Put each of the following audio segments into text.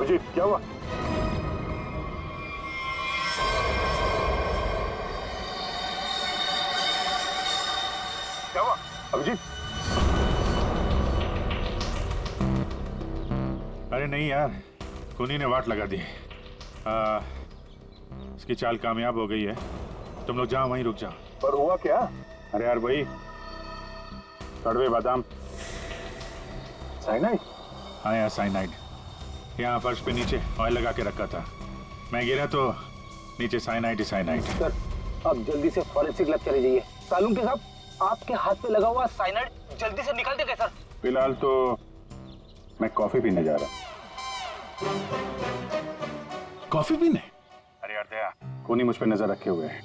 अभिजीत क्या हुआ? क्या हुआ अभिजीत? अरे नहीं यार, कुनी ने वाट लगा दी। इसकी चाल कामयाब हो गई है। तुम लोग जाओ, वहीं रुक जाओ। पर हुआ क्या? अरे यार वही कड़वे बादाम। साइनाइड? हाँ यार साइनाइड। यहाँ फर्श पे नीचे ऑयल लगा के रखा था, मैं गिरा तो नीचे साइनाइड ही साइनाइड। सर अब जल्दी से फॉरेंसिक लैब चले जाइए। सालुंके साहब, आपके हाथ पे लगा हुआ साइनाइड जल्दी से निकाल देंगे सर। फिलहाल तो मैं कॉफी पीने जा रहा। कॉफी पीने? अरे यार दया, कोनी मुझ पे नजर रखे हुए है।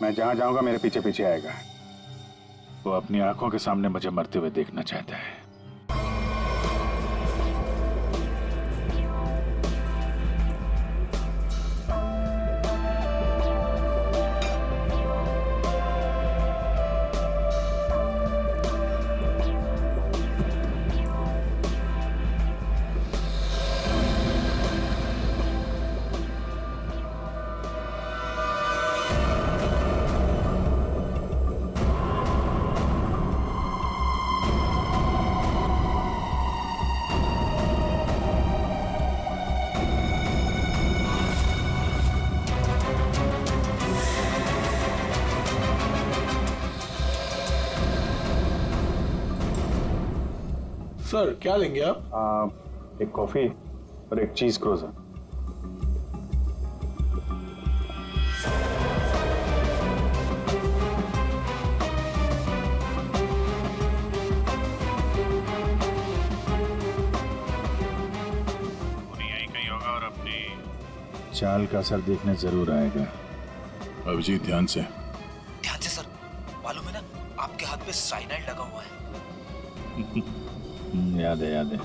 मैं जहां जाऊंगा मेरे पीछे पीछे आएगा। वो अपनी आंखों के सामने मुझे मरते हुए देखना चाहता है। सर क्या लेंगे आप? एक कॉफी और एक चीज क्रोजर। यहीं कहीं होगा और अपनी चाल का असर देखने जरूर आएगा। अभिजीत ध्यान से। ध्यान से सर, मालूम है ना आपके हाथ पे साइनाइड लगा हुआ है। याद है याद है।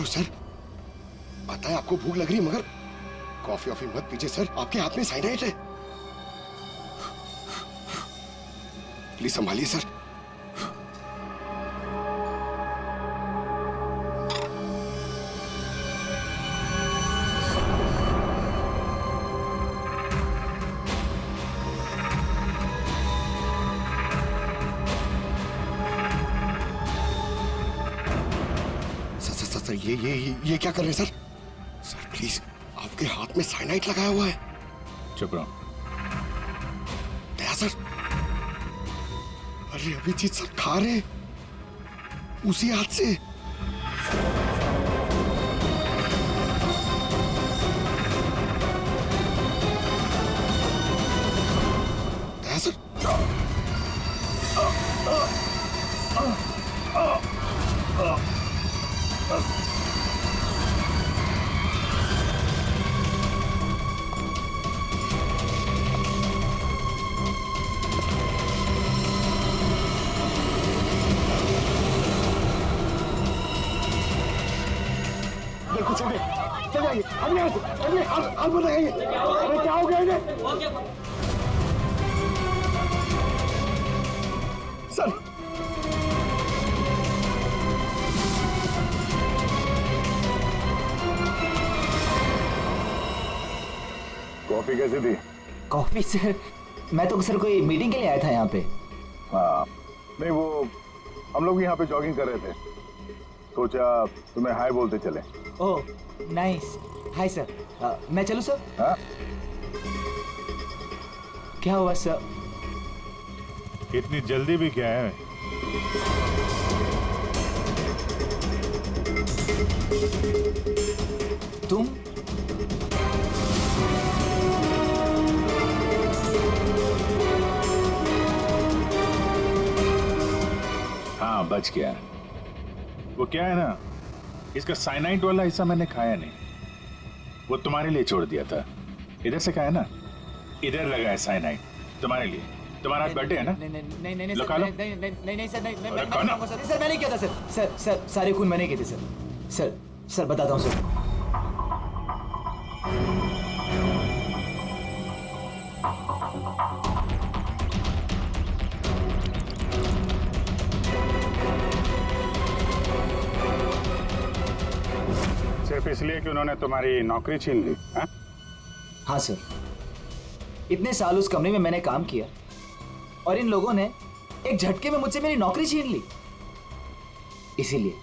सर पता है आपको भूख लग रही है, मगर कॉफी वॉफी मत पीजिए सर, आपके हाथ में साइनाइड है। Please संभालिए sir. सर ये क्या कर रहे हैं सर? सर प्लीज, आपके हाथ में साइनाइड लगाया हुआ है। चुप रहो। दया सर, अरे अभिजीत सर खा रहे उसी हाथ से। दया सर, कुछ हो गया, चल जाइए अभी आप बताइए। अरे क्या हो गया इन्हें? सर कॉफी कैसी थी? कॉफी सर, मैं तो सर कोई मीटिंग के लिए आया था यहाँ पे। हाँ नहीं, वो हम लोग यहाँ पे जॉगिंग कर रहे थे सोचा तुम्हें हाय बोलते चले। Oh nice, hi sir. मैं चलूं सर? हाँ? क्या हुआ सर? इतनी जल्दी भी क्या है? तुम? हाँ बच गया। वो क्या है ना, इसका साइनाइड वाला हिस्सा मैंने खाया नहीं, वो तुम्हारे लिए छोड़ दिया था। इधर से खाया ना, इधर लगा है साइनाइड तुम्हारे लिए। तुम्हारा आज बर्थडे है ना? नहीं नहीं नहीं नहीं लो सर, खा लो। नहीं नहीं नहीं नहीं सर, नहीं मैं अरे नहीं खाना। खाऊंगा सर। सर मैंने किया था सर। सर सर सारे खून मैंने किए थे सर। सर सर बताता हूँ सर। सिर्फ इसलिए कि उन्होंने तुम्हारी नौकरी छीन ली? हाँ? हाँ सर, इतने साल उस कमरे में मैंने काम किया और इन लोगों ने एक झटके में मुझसे मेरी नौकरी छीन ली। इसीलिए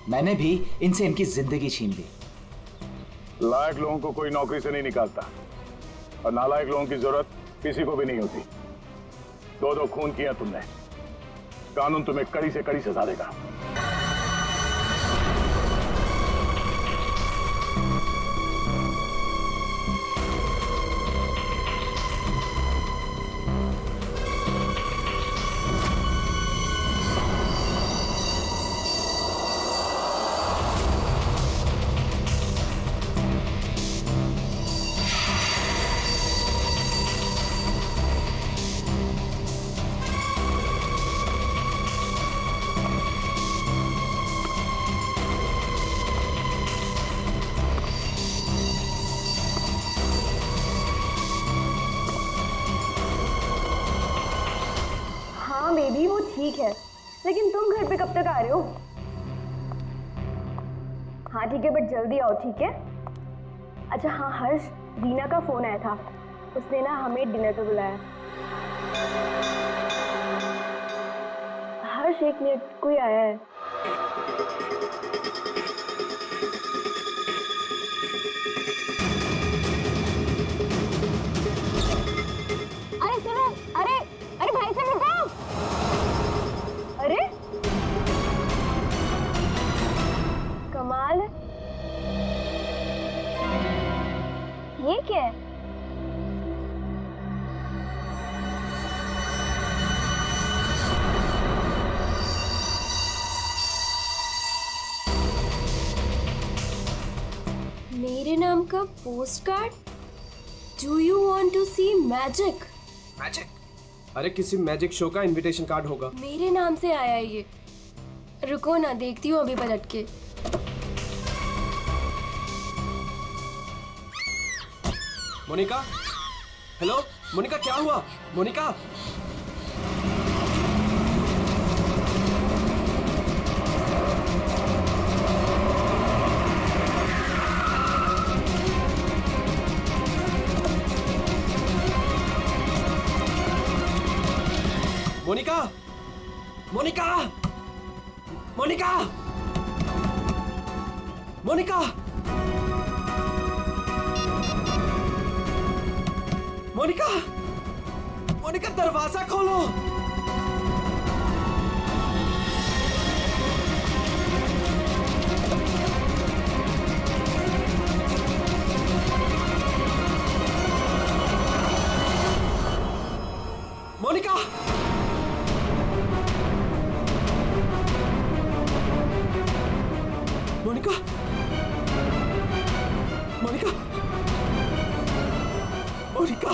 मैंने भी इनसे इनकी जिंदगी छीन ली। लायक लोगों को कोई नौकरी से नहीं निकालता और नालायक लोगों की जरूरत किसी को भी नहीं होती। दो दो खून किया तुमने, कानून तुम्हें कड़ी से कड़ी सजा देगा। हाँ बेबी वो ठीक है, लेकिन तुम घर पे कब तक आ रहे हो? हाँ ठीक है, बट जल्दी आओ, ठीक है? अच्छा हाँ हर्ष, दीना का फोन आया था, उसने ना हमें डिनर पे बुलाया। हर्ष एक मिनट, कोई आया है। अरे सुनो, अरे अरे भाई साहब रुको। अरे कमाल है, ये क्या है? मेरे नाम का post card. Do you want to see magic? Magic? अरे किसी मैजिक शो का इनविटेशन कार्ड होगा। मेरे नाम से आया है ये। रुको ना, देखती हूँ अभी पलट के। मोनिका, हेलो मोनिका, क्या हुआ? मोनिका, मोनिका, मोनिका, मोनिका, मोनिका, मोनिका, मोनिका दरवाजा खोलो। मोनिका, मोनिका, मोनिका, मोनिका,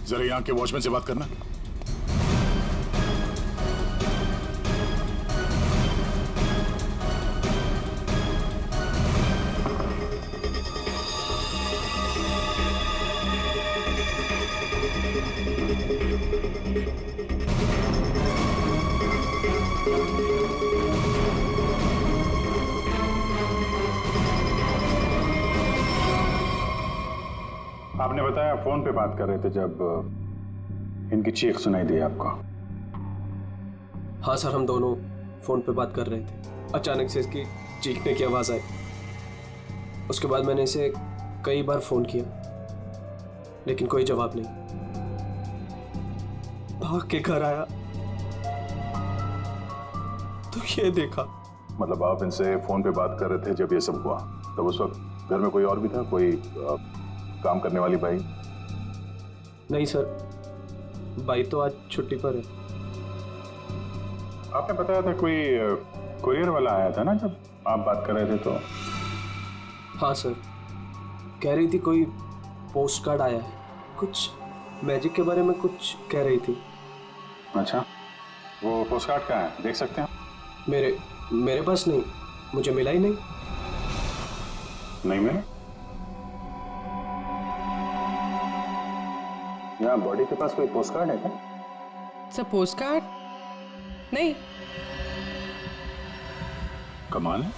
जरा यहाँ के वॉचमैन से बात करना। आपने बताया फोन पे बात कर रहे थे जब इनकी चीख सुनाई दी आपको। हाँ सर, हम दोनों फोन पे बात कर रहे थे। अचानक से इसकी चीखने की आवाज़ आई। उसके बाद मैंने इसे कई बार फोन किया, लेकिन कोई जवाब नहीं। भाग के घर आया तो ये देखा। मतलब आप इनसे फोन पे बात कर रहे थे जब ये सब हुआ, तब उस वक्त घर में कोई और भी था? कोई काम करने वाली बाई? नहीं सर, बाई तो आज छुट्टी पर है। आपने बताया था कोई कुरियर वाला आया था ना जब आप बात कर रहे थे तो? हाँ सर, कह रही थी कोई पोस्ट कार्ड आया है, कुछ मैजिक के बारे में कुछ कह रही थी। अच्छा, वो पोस्ट कार्ड कहाँ है, देख सकते हैं? मेरे पास नहीं, मुझे मिला ही नहीं। नहीं मिला? यहाँ बॉडी के पास कोई पोस्ट कार्ड है क्या? सर पोस्ट कार्ड नहीं। कमाल है,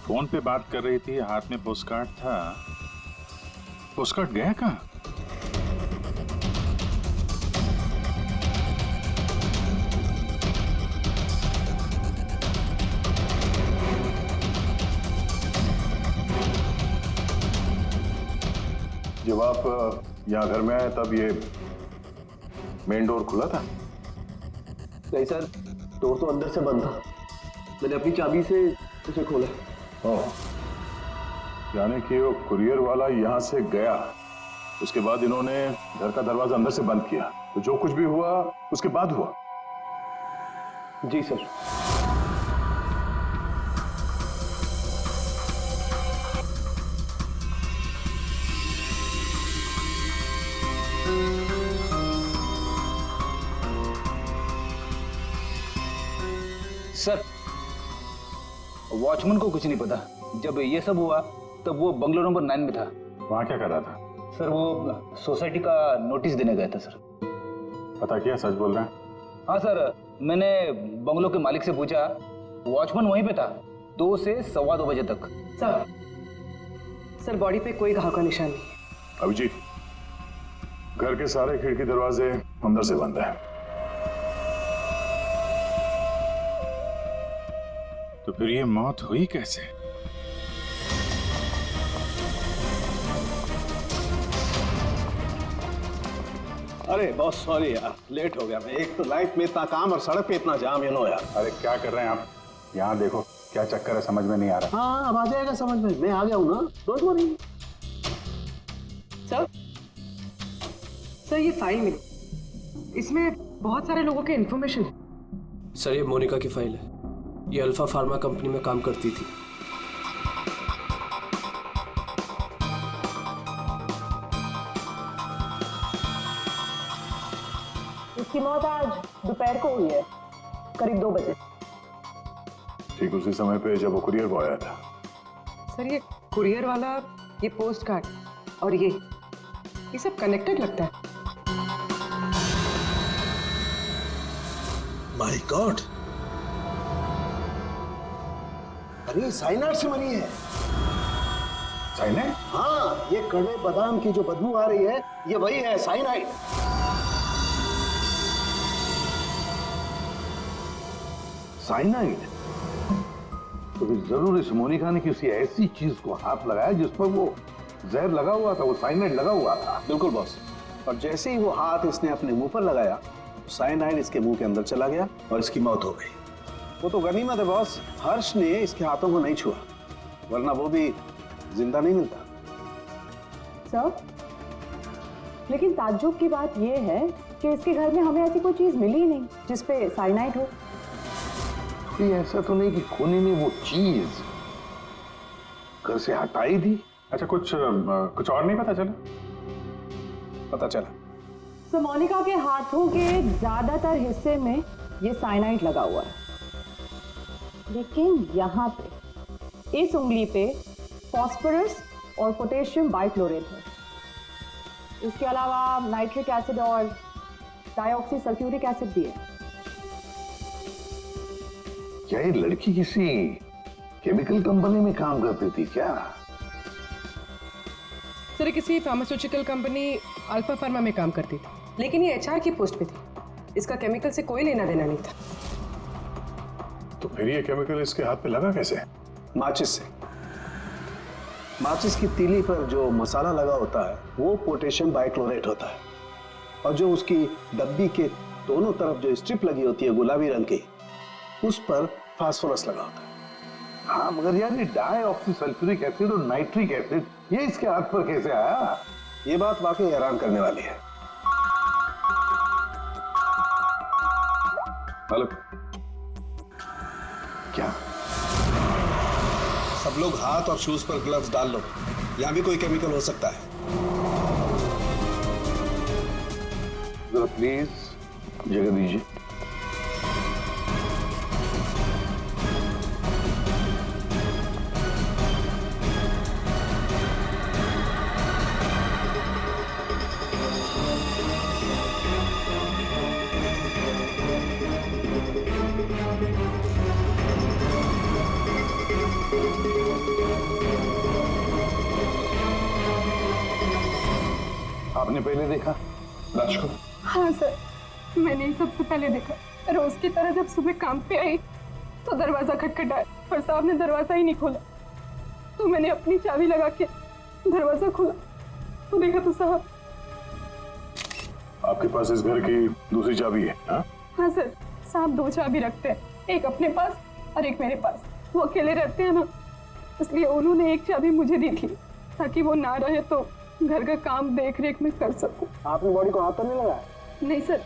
फोन पे बात कर रही थी, हाथ में पोस्ट कार्ड था। पोस्ट कार्ड गया कहाँ? जब आप यहाँ घर में आए तब ये मेन डोर खुला था? नहीं सर, डोर तो अंदर से बंद था। मैंने अपनी चाबी से उसे खोला। ओह, यानी कि वो कुरियर वाला यहाँ से गया, उसके बाद इन्होंने घर का दरवाजा अंदर से बंद किया, तो जो कुछ भी हुआ उसके बाद हुआ? जी सर। सर, वॉचमैन को कुछ नहीं पता। जब ये सब हुआ तब वो बंगलो नंबर 9 में था। वहाँ क्या कर रहा था? सर वो सोसाइटी का नोटिस देने गया था सर। पता किया, सच बोल रहे हैं? हाँ सर, मैंने बंगलो के मालिक से पूछा, वॉचमैन वहीं पे था 2 से 2:15 बजे तक। सर बॉडी पे कोई घाव का निशान नहीं। अभिजीत, घर के सारे खिड़की दरवाजे अंदर से बंद है। तो फिर ये मौत हुई कैसे? अरे बहुत सॉरी यार, लेट हो गया मैं। एक तो लाइफ में इतना काम और सड़क पे इतना जाम, यार। अरे क्या कर रहे हैं आप? यहाँ देखो क्या चक्कर है, समझ में नहीं आ रहा। हाँ, अब आ जाएगा समझ में। मैं आ गया हूँ ना, डोंट वरी। सर ये फाइल मिली, इसमें बहुत सारे लोगों के इन्फॉर्मेशन है। सर ये मोनिका की फाइल है। ये अल्फा फार्मा कंपनी में काम करती थी। इसकी मौत आज दोपहर को हुई है, करीब 2 बजे। ठीक उसी समय पे जब वो कुरियर बॉय आया था। सर ये कुरियर वाला, ये पोस्ट कार्ड और ये सब कनेक्टेड लगता है। माय गॉड, अरे साइनाइड से मरी है। साइनाइड? हाँ, ये कड़वे बादाम की जो बदबू आ रही है, ये वही है, साइनाइड। साइनाइड? तो फिर जरूर इस मोनिका ने किसी ऐसी चीज को हाथ लगाया जिस पर वो जहर लगा हुआ था, वो साइनाइड लगा हुआ था। बिल्कुल बॉस। और जैसे ही वो हाथ इसने अपने मुंह पर लगाया, साइनाइड इसके मुंह के अंदर चला गया और इसकी मौत हो गई। वो तो गनीमत है बॉस, हर्ष ने इसके हाथों को नहीं छुआ, वरना वो भी जिंदा नहीं मिलता। सर, लेकिन ताज्जुब की बात यह है कि इसके घर में हमें ऐसी कोई चीज मिली ही नहीं जिसपे साइनाइड हो। कोई ऐसा तो नहीं कि खूनी ने वो चीज घर से हटाई थी? अच्छा, कुछ और नहीं पता चला? पता चला। तो मोनिका के हाथों के ज्यादातर हिस्से में ये साइनाइड लगा हुआ है, लेकिन यहाँ पे इस उंगली पे फास्फोरस और पोटेशियम बाइक्लोरेट है। इसके अलावा नाइट्रिक एसिड और डाइऑक्सी सल्फ्यूरिक एसिड भी है। क्या ये लड़की किसी केमिकल कंपनी में काम करती थी क्या? सर किसी फार्मास्यूटिकल कंपनी अल्फा फार्मा में काम करती थी, लेकिन ये एचआर की पोस्ट पे थी। इसका केमिकल से कोई लेना देना नहीं था। तो फिर ये केमिकल इसके हाथ पे लगा कैसे? माचिस से। माचिस की तीली पर जो मसाला लगा होता है वो पोटेशियम बाइक्लोरेट होता है, और जो उसकी डब्बी के दोनों तरफ जो स्ट्रिप लगी होती है गुलाबी रंग की, उस पर फास्फोरस लगा होता है। हाँ मगर यार ये डाइऑक्सीसल्फ्यूरिक एसिड और नाइट्रिक एसिड ये इसके हाथ पर कैसे आया? ये बात वाकई हैरान करने वाली है। हेलो, क्या? सब लोग हाथ और शूज पर ग्लव्स डाल लो, यहां भी कोई केमिकल हो सकता है। जरा प्लीज जगह दीजिए। आपने पहले देखा राज को? हाँ सर, मैंने ही सबसे पहले देखा। रोज की तरह जब सुबह काम पे आई तो दरवाजा खटखटाया और साहब ने दरवाजा ही नहीं खोला, तो मैंने अपनी चाबी लगा के दरवाजा खोला तो देखा तो साहब। आपके पास इस घर की दूसरी चाबी है? हाँ सर, साहब 2 चाबी रखते हैं, एक अपने पास और एक मेरे पास। वो अकेले रहते हैं ना, इसलिए उन्होंने एक चाबी मुझे दी थी ताकि वो ना रहे तो घर का काम देख रेख में कर सकूं। आपने बॉडी को हाथ तो नहीं लगाया? नहीं सर,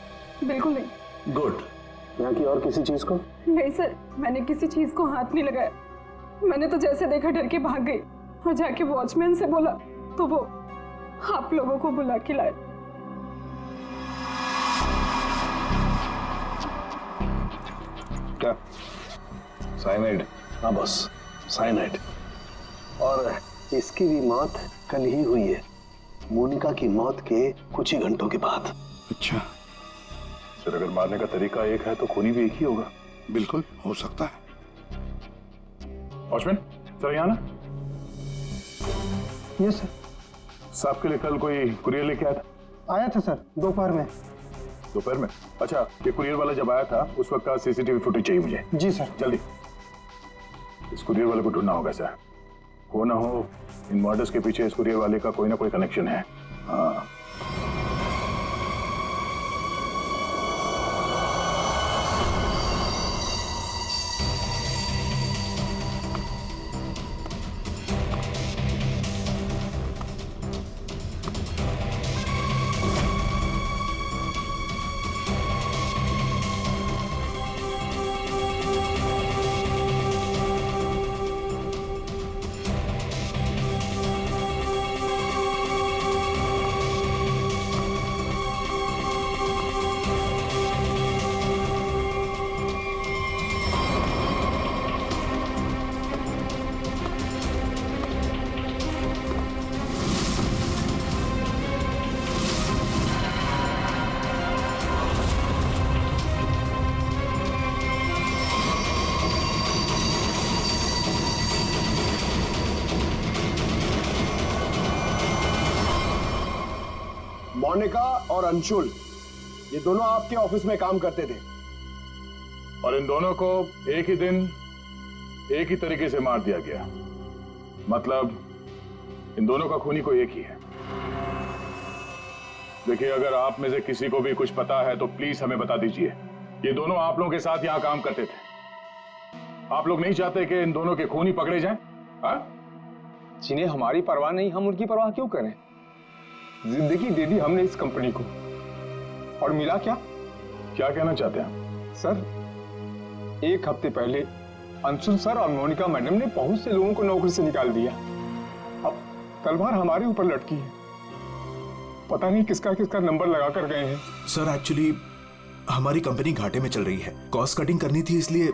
बिल्कुल नहीं। गुड। यहाँ की और किसी चीज को? नहीं सर, मैंने किसी चीज को हाथ नहीं लगाया। मैंने तो जैसे देखा डर के भाग गई और जाके वॉचमैन से बोला तो वो आप लोगों को बुला के लाए। क्या? साइनाइड? हाँ बस, साइनाइड। और इसकी भी मौत कल ही हुई है, मोनिका की मौत के कुछ ही घंटों के बाद। अच्छा सर, अगर मारने का तरीका एक है तो खूनी भी एक ही होगा। बिल्कुल हो सकता है। वॉचमैन सर, यहाँ ना। Yes sir. साहब के लिए कल कोई कुरियर लेके आया था? आया था सर, दोपहर में। दोपहर में? अच्छा, ये कुरियर वाला जब आया था उस वक्त का सीसीटीवी फुटेज चाहिए मुझे। जी सर। जल्दी। इस कुरियर वाले को ढूंढना होगा सर। हो ना हो इन मर्डर्स के पीछे इस कुरियर वाले का कोई ना कोई कनेक्शन है। हाँ। मोनिका और अंशुल ये दोनों आपके ऑफिस में काम करते थे, और इन दोनों को एक ही दिन एक ही तरीके से मार दिया गया। मतलब इन दोनों का खूनी कोई एक ही है। देखिए, अगर आप में से किसी को भी कुछ पता है तो प्लीज हमें बता दीजिए। ये दोनों आप लोगों के साथ यहां काम करते थे। आप लोग नहीं चाहते कि इन दोनों के खूनी पकड़े जाएं? जिन्हें हमारी परवाह नहीं, हम उनकी परवाह क्यों करें? जिंदगी दे दी हमने इस कंपनी को, और मिला क्या? क्या कहना चाहते हैं सर? 1 हफ्ते पहले अंशुल सर और मोनिका मैडम ने बहुत से लोगों को नौकरी से निकाल दिया। अब तलवार हमारे ऊपर लटकी है। पता नहीं किसका किसका नंबर लगा कर गए हैं। सर एक्चुअली हमारी कंपनी घाटे में चल रही है, कॉस्ट कटिंग करनी थी, इसलिए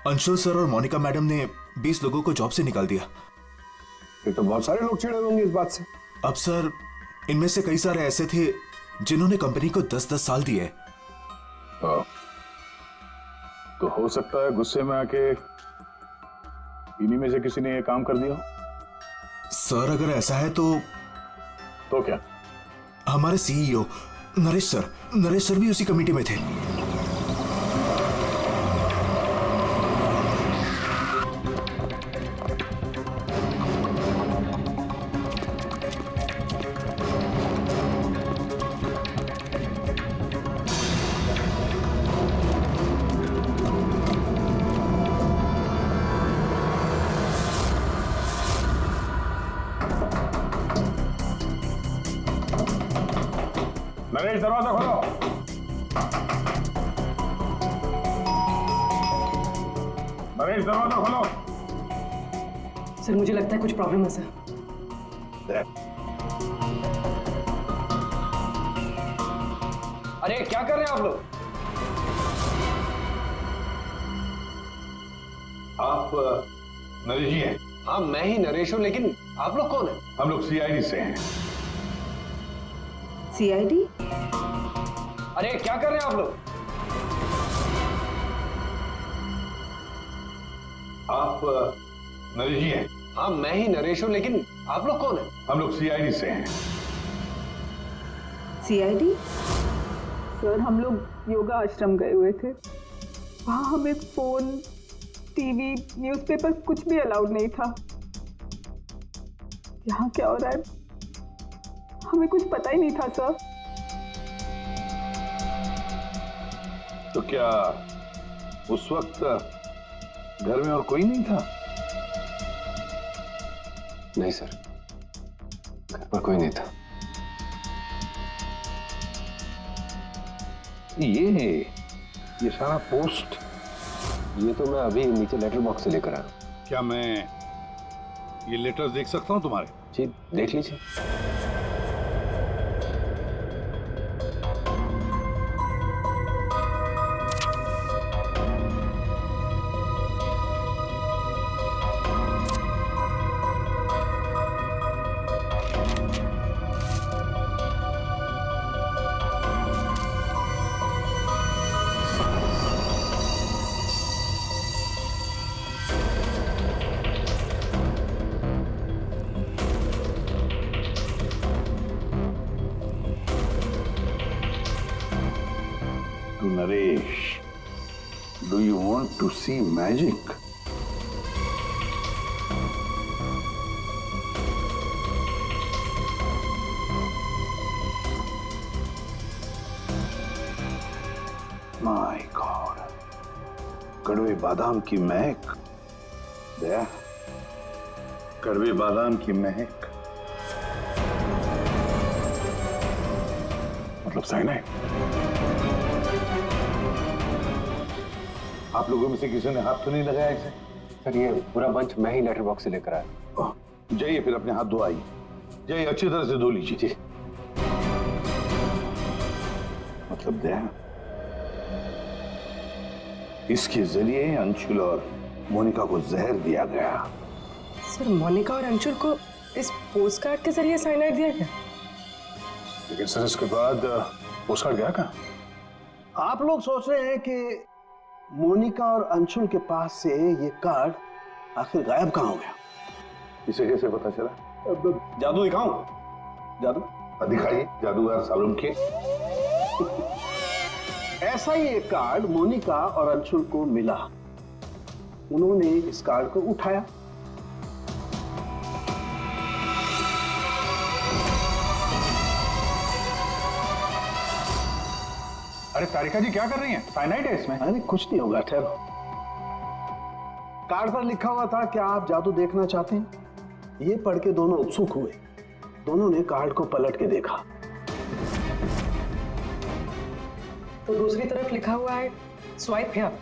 अंशुल सर और मोनिका मैडम ने 20 लोगों को जॉब से निकाल दिया। फिर तो बहुत सारे लोग चिढ़े होंगे इस बात से। अब सर इनमें से कई सारे ऐसे थे जिन्होंने कंपनी को 10-10 साल दिए। तो हो सकता है गुस्से में आके इन्हीं में से किसी ने ये काम कर दिया। सर अगर ऐसा है तो तो क्या? हमारे सीईओ नरेश सर भी उसी कमेटी में थे। नरेश, दरवाजा खोलो। नरेश, दरवाजा खोलो। सर मुझे लगता है कुछ प्रॉब्लम है सर। अरे क्या कर रहे हैं आप लोग? आप नरेश जी हैं? हाँ मैं ही नरेश हूं, लेकिन आप लोग कौन हैं? हम लोग सीआईडी से हैं। सीआईडी? अरे क्या कर रहे हैं आप लोग? आप नरेश जी हैं? हाँ मैं ही नरेश हूं, लेकिन आप लोग कौन हैं? हम लोग सीआईडी से हैं। सीआईडी? सर हम लोग योगा आश्रम गए हुए थे, वहां हमें फोन, टीवी, न्यूज़पेपर कुछ भी अलाउड नहीं था। यहाँ क्या हो रहा है हमें कुछ पता ही नहीं था सर। तो क्या उस वक्त घर में और कोई नहीं था? नहीं सर, घर पर कोई नहीं था। ये सारा पोस्ट, ये तो मैं अभी नीचे लेटर बॉक्स से लेकर आया। क्या मैं ये लेटर्स देख सकता हूं तुम्हारे? जी देख लीजिए। To Naresh, do you want to see magic? My God, कड़वे बादाम की महक। दया, कड़वे बादाम की महक मतलब साइनाइड। आप लोगों में से किसी ने हाथ तो नहीं लगाया इसे? सर ये पूरा बंच मैं ही लेटर बॉक्स से लेकर आया। जाइए फिर अपने हाथ धोआइए, जाइए अच्छी तरह से धो लीजिए। मतलब दया, इसके जरिए अंशुल और मोनिका को जहर दिया गया। सर मोनिका और अंशुल को इस पोस्टकार्ड के जरिए साइनाइड दिया गया? लेकिन सर इसके बाद पोस्टकार्ड गया कहाँ? आप लोग सोच रहे हैं कि मोनिका और अंशुल के पास से ये कार्ड आखिर गायब कहाँ हो गया? इसे कैसे पता चला? जादू दिखाऊं? जादू दिखाइए, जादूगर सालुम के। ऐसा ही एक कार्ड मोनिका और अंशुल को मिला। उन्होंने इस कार्ड को उठाया। अरे तारिका जी क्या कर रही हैं? साइनाइड है इसमें। अरे कुछ नहीं होगा, ठहरो। कार्ड पर लिखा हुआ था क्या आप जादू देखना चाहते हैं? ये पढ़ के दोनों उत्सुक हुए। दोनों ने कार्ड को पलट के देखा तो दूसरी तरफ लिखा हुआ है स्वाइप हियर।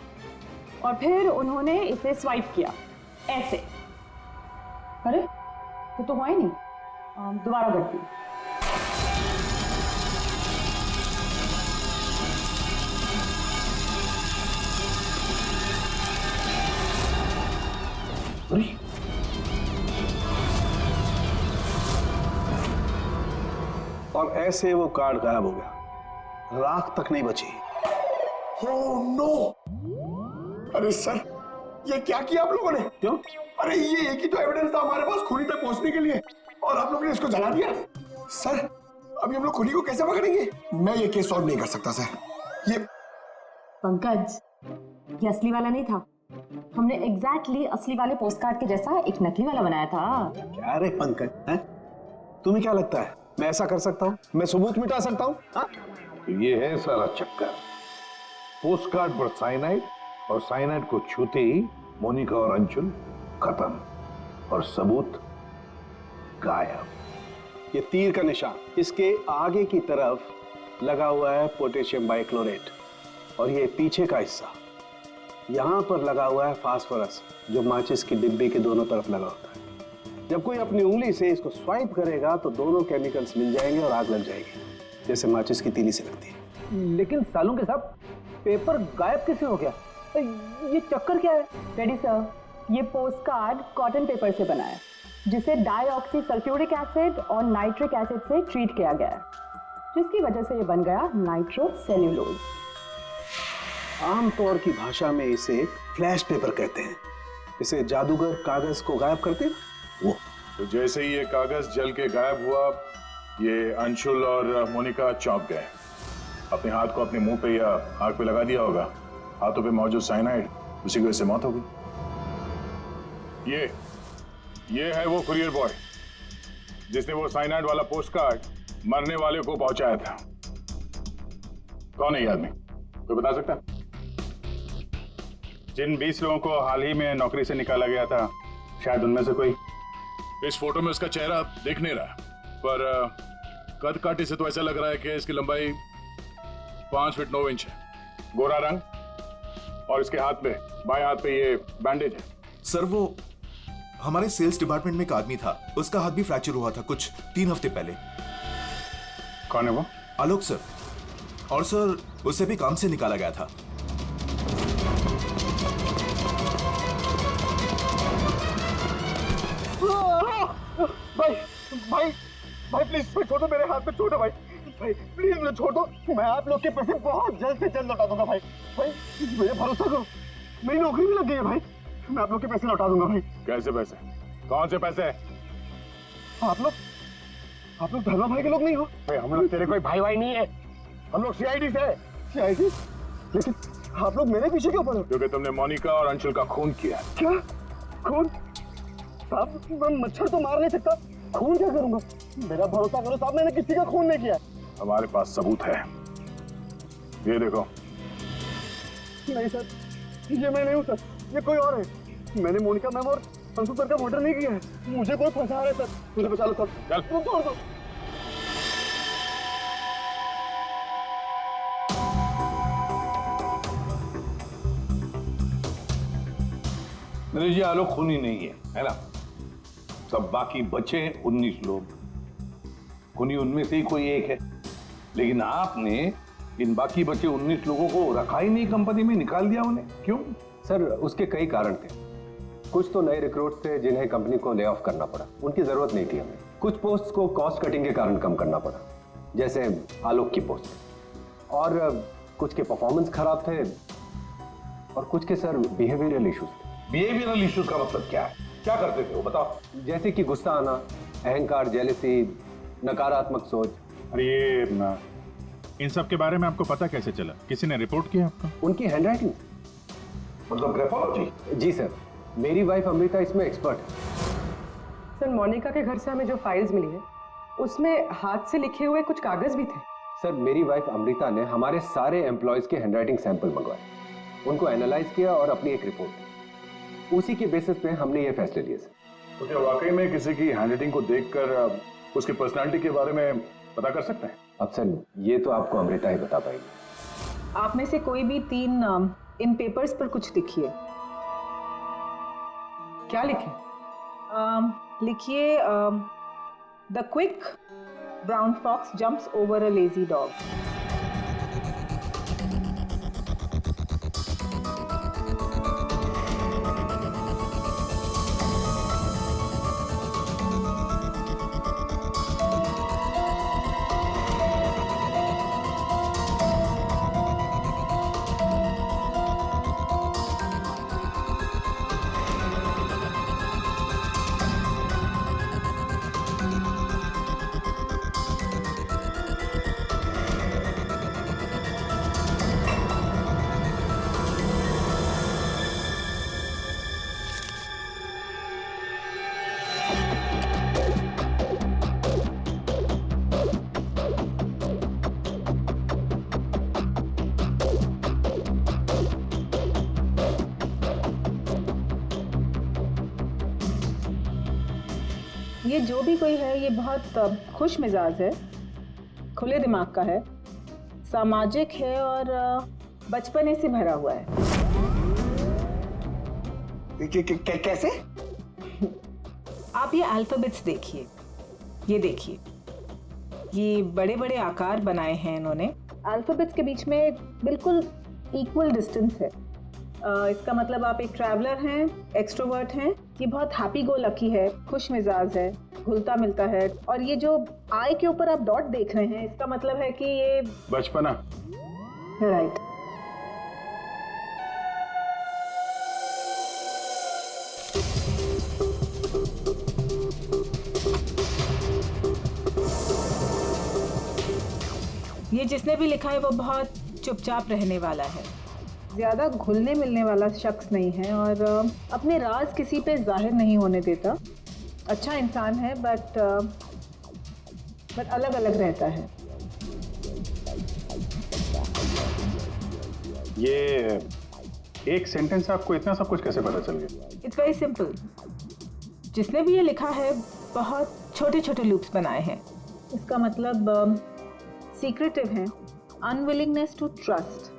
और फिर उन्होंने इसे स्वाइप किया ऐसे। अरे ये तो हुआ ही नहीं। दोबारा करती हूँ। और ऐसे वो कार्ड गायब हो गया, राख तक नहीं बची। Oh no! अरे सर, ये क्या किया आप लोगों ने? क्यों? अरे ये एक ही तो एविडेंस था हमारे पास खूनी तक पहुंचने के लिए, और आप लोगों ने इसको जला दिया। सर अभी हम लोग खुनी को कैसे पकड़ेंगे? मैं ये केस सॉल्व नहीं कर सकता सर। ये पंकज, ये असली वाला नहीं था। हमने एग्जैक्टली असली वाले पोस्ट कार्ड के जैसा एक नकली वाला बनाया था। क्या रे पंकज, हैं? तुम्हें क्या लगता है मैं ऐसा कर सकता हूँ? मैं सबूत मिटा सकता हूँ? हाँ? ये है सारा चक्कर। पोस्ट कार्ड पर साइनाइड और साइनाइड को छूते ही मोनिका और अंशुल खत्म और सबूत गायब। ये तीर का निशान इसके आगे की तरफ लगा हुआ है पोटेशियम बाइक्लोरेट और ये पीछे का हिस्सा यहां पर लगा हुआ है फास्फोरस जो माचिस की डिब्बे के दोनों तरफ लगा होता है। जब कोई अपनी उंगली से इसको स्वाइप करेगा तो दोनों केमिकल्स मिल जाएंगे और आग लग जाएगी, जैसे माचिस की तीली से लगती है। लेकिन सालों के साथ पेपर गायब कैसे हो गया? ये चक्कर क्या है? रेडी सर, ये पोस्ट कार्ड कॉटन पेपर से बना है जिसे डाईऑक्सी सल्फ्यूरिक एसिड और नाइट्रिक एसिड से ट्रीट किया गया है, जिसकी वजह से ये बन गया नाइट्रोसेल्यूलोज। आमतौर की भाषा में इसे फ्लैश पेपर कहते हैं। इसे जादूगर कागज को गायब करते हैं वो। तो जैसे ही ये कागज जल के गायब हुआ, ये अंशुल और मोनिका चौंक गए। अपने हाथ को अपने मुंह पे या आग पे लगा दिया होगा। हाथों पे मौजूद साइनाइड, उसी की वजह से मौत हो गई। ये है वो कुरियर बॉय जिसने वो साइनाइड वाला पोस्ट कार्ड मरने वाले को पहुंचाया था। कौन है ये आदमी, कोई बता सकता है? जिन 20 लोगों को हाल ही में नौकरी से निकाला गया था, शायद उनमें से कोई। इस फोटो में उसका चेहरा दिख नहीं रहा, पर कद काठी से तो ऐसा लग रहा है कि इसकी लंबाई 5 फीट 9 इंच है। गोरा रंग और इसके हाथ पे, बाएं हाथ पे ये बैंडेज है। सर वो हमारे सेल्स डिपार्टमेंट में एक आदमी था, उसका हाथ भी फ्रैक्चर हुआ था कुछ 3 हफ्ते पहले। कौन है वो? आलोक सर। और सर उसे भी काम से निकाला गया था। भाई भाई भाई प्लीज छोड़ दो, मेरे हाथ पे छोड़ दो भाई। भाई प्लीज मुझे छोड़ दो, मैं आप लोग के पैसे बहुत जल्द से जल्द लौटा दूंगा भाई। भाई मुझे भरोसा करो, मेरी नौकरी भी लग गई है भाई, मैं आप लोग के पैसे लौटा दूंगा भाई। कैसे पैसे? कौन से पैसे? आप लोग धर्मा भाई के लोग नहीं हो? भाई हम लोग तेरे कोई भाई भाई नहीं है, हम लोग सीआईडी से। सीआईडी? लेकिन आप लोग मेरे पीछे क्यों पड़े? क्योंकि तुमने मोनिका और अंशुल का खून किया। क्या खून? साहब मैं मच्छर तो मार नहीं सकता, खून क्या करूंगा? मेरा भरोसा करो साहब, मैंने किसी का खून नहीं किया। हमारे पास सबूत है, ये देखो। नहीं सर, ये मैं नहीं हूँ सर, ये कोई और है। मैंने मोनिका मैम और अंशु सर का मर्डर नहीं किया है, मुझे कोई फंसा रहा है सर, मुझे बचा लो सर। चल छोड़ दो। जी आलोक खूनी नहीं है ना? सब बाकी बचे 19 लोग, खूनी उनमें से ही कोई एक है। लेकिन आपने इन बाकी बचे 19 लोगों को रखा ही नहीं कंपनी में, निकाल दिया उन्हें, क्यों? सर उसके कई कारण थे। कुछ तो नए रिक्रूट थे जिन्हें कंपनी को ले ऑफ करना पड़ा, उनकी जरूरत नहीं थी हमें। कुछ पोस्ट को कॉस्ट कटिंग के कारण कम करना पड़ा, जैसे आलोक की पोस्ट। और कुछ के परफॉर्मेंस खराब थे और कुछ के सर बिहेवियरल इश्यूज थे। बिहेवियरल इश्यूज का मतलब क्या है? क्या करते थे वो, बताओ। जैसे कि गुस्सा आना, अहंकार, जेलसी, नकारात्मक सोच। अरे ये इन सब के बारे में आपको पता कैसे चला? किसी ने रिपोर्ट किया आपको? उनकी हैंडराइटिंग। मतलब ग्राफोलॉजी? जी सर, मेरी वाइफ अमृता इसमें एक्सपर्ट है। सर मोनिका के घर से हमें जो फाइल्स मिली है उसमें हाथ से लिखे हुए कुछ कागज भी थे। सर मेरी वाइफ अमृता ने हमारे सारे एम्प्लॉयज के हैंडराइटिंग सैंपल मंगवाए, उनको एनालाइज किया और अपनी एक रिपोर्ट दी। उसी के बेसिस पे हमने ये फैसले लिए सर। तो क्या वाकई में किसी की हैंडराइटिंग को देखकर उसकी पर्सनालिटी के बारे में पता कर सकते हैं? अब सर ये तो आपको अमृता ही बता पाएगी। आप में से कोई भी 3 इन पेपर्स पर कुछ लिखिए। क्या लिखे? लिखिए the quick brown fox jumps over a lazy dog. ये जो भी कोई है ये बहुत खुश मिजाज है, खुले दिमाग का है, सामाजिक है और बचपने से भरा हुआ है। कैसे? आप ये अल्फाबेट्स देखिए, ये देखिए, ये बड़े बड़े आकार बनाए हैं इन्होंने। अल्फाबेट्स के बीच में बिल्कुल इक्वल डिस्टेंस है। इसका मतलब आप एक ट्रैवलर हैं, एक्सट्रोवर्ट हैं, ये बहुत हैप्पी गो लकी है, खुश मिजाज है, घुलता मिलता है। और ये जो आई के ऊपर आप डॉट देख रहे हैं, इसका मतलब है कि ये बचपना। राइट। ये जिसने भी लिखा है वो बहुत चुपचाप रहने वाला है, ज़्यादा घुलने मिलने वाला शख्स नहीं है और अपने राज किसी पे जाहिर नहीं होने देता। अच्छा इंसान है बट अलग अलग रहता है। ये एक सेंटेंस से आपको इतना सब कुछ कैसे पता चल गया? It's very simple. जिसने भी ये लिखा है बहुत छोटे छोटे लूप्स बनाए हैं। इसका मतलब सीक्रेटिव है, अनविलिंगनेस टू ट्रस्ट,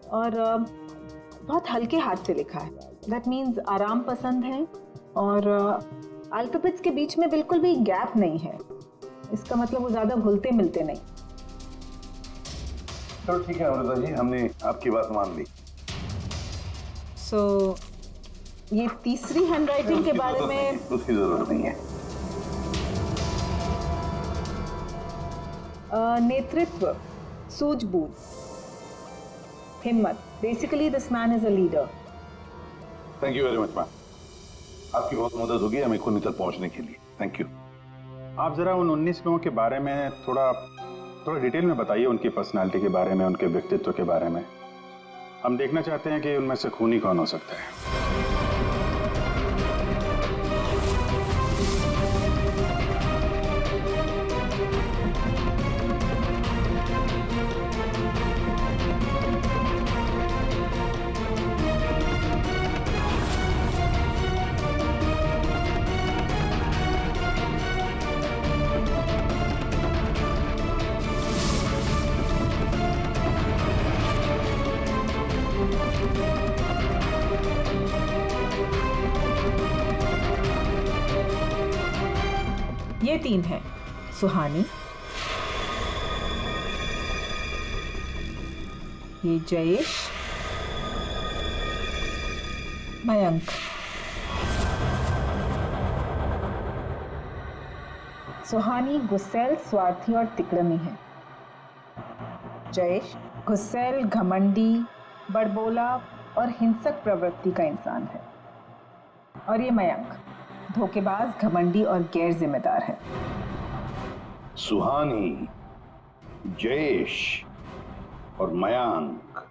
और बहुत हल्के हाथ से लिखा है। दैट मीन्स आराम पसंद है और अल्फाबेट्स के बीच में बिल्कुल भी गैप नहीं है। इसका मतलब वो ज़्यादा घुलते मिलते नहीं। चलो ठीक है अमृता जी, हमने आपकी बात मान ली। सो ये तीसरी हैंडराइटिंग के बारे में उसकी जरूरत नहीं है। नेतृत्व, सूझबूझ, हिम्मत। Basically this man is a leader. Thank you very much ma'am, आपकी बहुत मदद होगी हमें खूनी तक पहुंचने के लिए। Thank you. आप जरा उन 19 लोगों के बारे में थोड़ा डिटेल में बताइए, उनकी पर्सनालिटी के बारे में, उनके व्यक्तित्व के बारे में। हम देखना चाहते हैं कि उनमें से खूनी कौन हो सकता है। ये 3 हैं, सुहानी, ये जयेश, मयंक। सुहानी गुस्सैल, स्वार्थी और तिकड़मी है। जयेश गुस्सैल, घमंडी, बड़बोला और हिंसक प्रवृत्ति का इंसान है। और ये मयंक धोखेबाज, घमंडी और गैर जिम्मेदार है। सुहानी, जयेश और मयांक,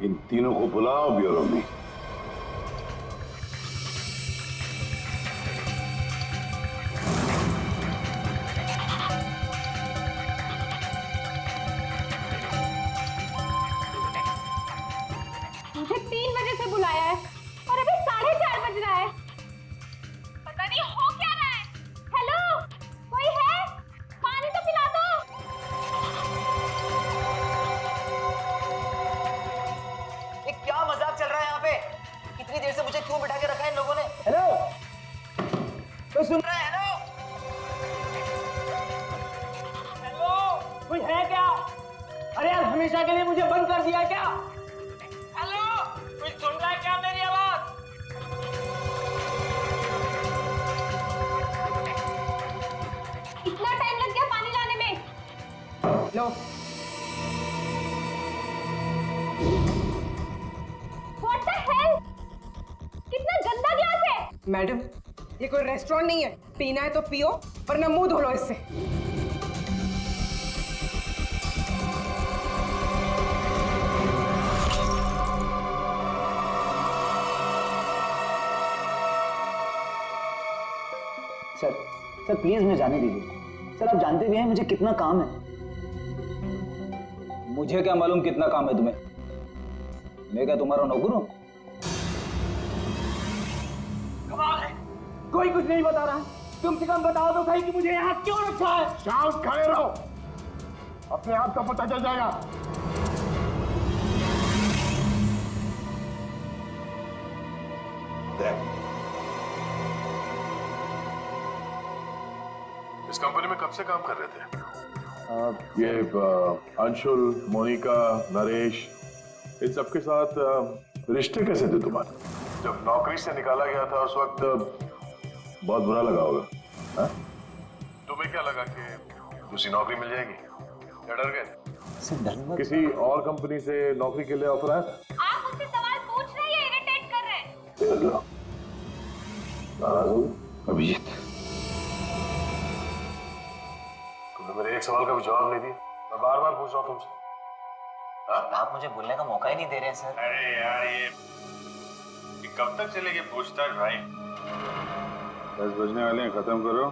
इन तीनों को बुलाओ ब्यूरो में। मुझे 3 बजे से बुलाया है और अभी 4:30 बज रहा है। पता नहीं हो क्या रहा है। हेलो, कोई है? पानी तो पिला दो। ये क्या मजाक चल रहा है यहाँ पे? इतनी देर से मुझे क्यों बिठा के रखा है इन लोगों ने? हेलो, कोई सुन रहा है? हेलो, हेलो, कोई है क्या? अरे यार, हमेशा के लिए मुझे बंद कर दिया क्या? हेलो, कोई सुन रहा है क्या मेरी आवाज? इतना टाइम लग गया पानी लाने में। लो, What the hell? कितना गंदा ग्लास है। मैडम, ये कोई रेस्टोरेंट नहीं है। पीना है तो पियो, वरना मुंह धो लो इससे। सर प्लीज मुझे जाने दीजिए। सर आप जानते भी हैं मुझे कितना काम है। मुझे क्या मालूम कितना काम है तुम्हें? मैं क्या तुम्हारा नौकर हूं? कमाल है, कोई कुछ नहीं बता रहा। कम से कम बताओ तो सही कि मुझे यहाँ क्यों रखा है। शांत खड़े रहो, अपने आप का पता चल जाएगा। इस कंपनी में कब से काम कर रहे थे? ये अंशुल, मोनिका, नरेश, इन सबके साथ रिश्ते कैसे थे तुम्हारे? जब नौकरी से निकाला गया था उस वक्त बहुत बुरा लगा होगा, हाँ? तुम्हें क्या लगा कि दूसरी नौकरी मिल जाएगी? क्या डर गए? किसी और कंपनी से नौकरी के लिए ऑफर आया था? आप मुझसे सवाल पूछ रहे हैं, इरिटेट कर रहे हैं। अभिजीत, तुमने मेरे एक सवाल का भी जवाब नहीं दिया। मैं बार बार पूछ रहा हूँ तुमसे। आप मुझे बोलने का मौका ही नहीं दे रहे हैं सर। अरे यार ये कब तक चलेगी पूछताछ भाई? 10 बजने वाले हैं, खत्म करो,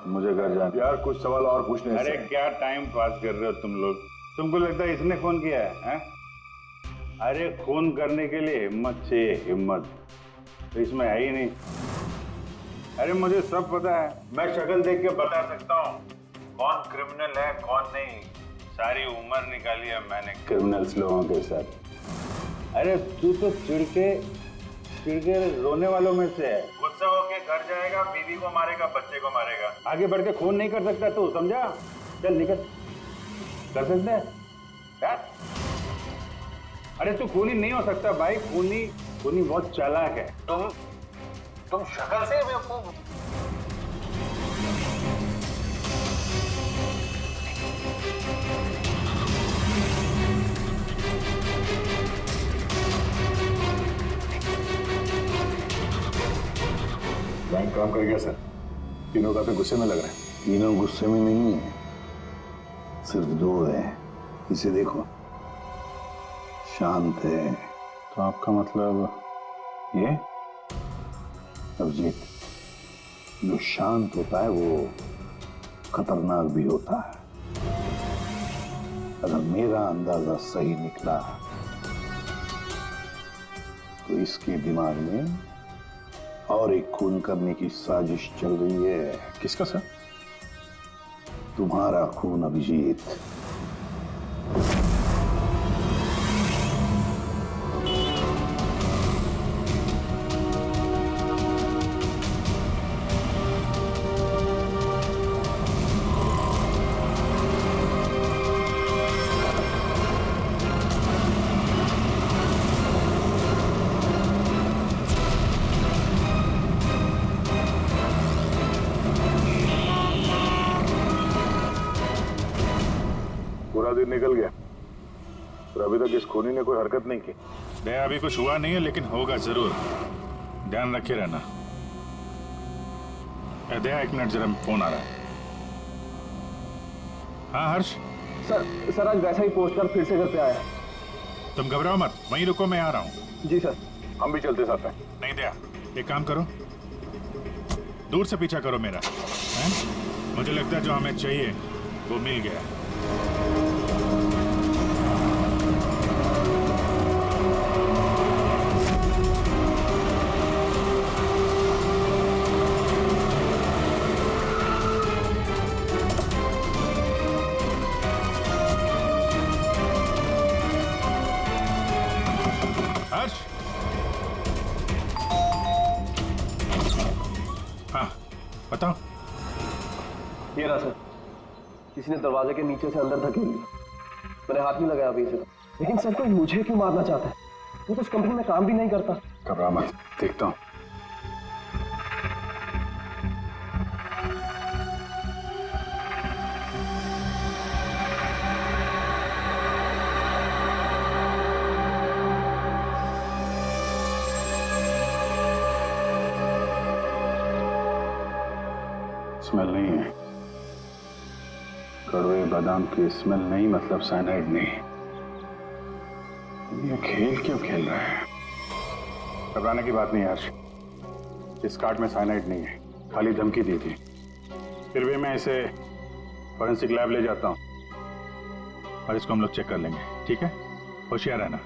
मुझे घर जाना। यार कुछ सवाल और पूछने। अरे क्या टाइम पास कर रहे हो तुम लोग? तुमको लगता है इसने फोन किया है? अरे फोन करने के लिए हिम्मत चाहिए, हिम्मत तो इसमें है ही नहीं। अरे मुझे सब पता है, मैं शक्ल देख के बता सकता हूँ कौन क्रिमिनल है कौन नहीं। सारी उम्र निकाली है मैंने क्रिमिनल्स लोगों के साथ। अरे तू तो चिढ़ के रोने वालों में से है। गुस्सा होके घर जाएगा, बीवी को मारेगा, बच्चे को मारेगा, आगे बढ़ के खून नहीं कर सकता तू, समझा? चल निकल, कर सकता है? अरे तू खूनी नहीं हो सकता भाई, खूनी बहुत चालाक है। तुम शक्ल से बेवकूफ। बैंक काम कर गया सर। तीनों काफी गुस्से में लग रहे हैं। तीनों गुस्से में नहीं है, सिर्फ 2 है। इसे देखो, शांत है। तो आपका मतलब ये? अभिजीत, जो शांत होता है वो खतरनाक भी होता है। अगर मेरा अंदाजा सही निकला तो इसके दिमाग में और एक खून करने की साजिश चल रही है। किसका सर? तुम्हारा खून अभिजीत। पूरा दिन निकल गया और अभी तक इस खूनी ने कोई हरकत नहीं की। दया अभी कुछ हुआ नहीं है, लेकिन होगा जरूर, ध्यान रखे रहना। दया 1 मिनट, जरा फोन आ रहा है। हाँ हर्ष? सर आज वैसा ही पोस्ट कार्ड फिर से घर पे आया। तुम घबराओ मत, वहीं रुको, मैं आ रहा हूँ। जी सर। हम भी चलते साथ हैं। नहीं दया, एक काम करो, दूर से पीछा करो मेरा, हैं? मुझे लगता है जो हमें चाहिए वो मिल गया। हर्ष? हाँ बताओ। ये रहा सर, किसी ने दरवाजे के नीचे से अंदर धकेल लिया। मैंने हाथ नहीं लगाया अभी से, लेकिन सर कोई मुझे क्यों मारना चाहता है? वो तो उस कंपनी में काम भी नहीं करता। घबरा मत, देखता हूँ। स्मेल नहीं है, कड़वे बादाम की स्मेल नहीं, मतलब साइनाइड नहीं। ये खेल क्यों खेल रहा है? घबराने की बात नहीं हर्ष, इस कार्ड में साइनाइड नहीं है, खाली धमकी दी थी। फिर भी मैं इसे फॉरेंसिक लैब ले जाता हूँ और इसको हम लोग चेक कर लेंगे, ठीक है? होशियार रहना।